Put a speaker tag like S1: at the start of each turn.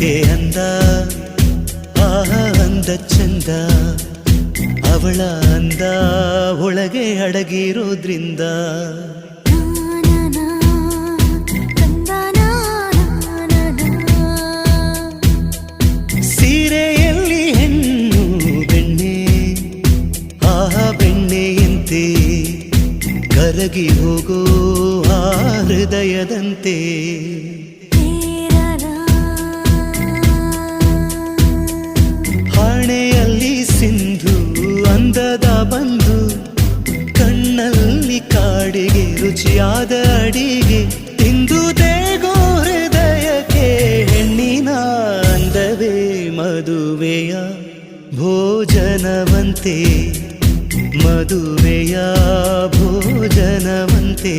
S1: ಅದಕ್ಕೆ ಅಂದ ಅಂದ ಚಂದ ಅವಳ ಅಂದ ಒಳಗೆ ಅಡಗಿರೋದ್ರಿಂದ ಸೀರೆಯಲ್ಲಿ ಹೆಣ್ಣು ಬೆಣ್ಣೆ ಬೆಣ್ಣೆಯಂತೆ ಕರಗಿ ಹೋಗೋ ಆ ಹೃದಯದಂತೆ ಹಣೆಯಲ್ಲಿ ಸಿಂಧು ಅಂದದ ಬಂದು ಕಣ್ಣಲ್ಲಿ ಕಾಡಿಗೆ ರುಚಿಯಾದ ಅಡಿಗೆ ತಿಂದು ದೇಗೋ ಹೃದಯಕ್ಕೆ ಹೆಣ್ಣಿನ ಅಂದವೇ ಮದುವೆಯ ಭೋಜನವಂತೆ ಮದುವೆಯ ಭೋಜನವಂತೆ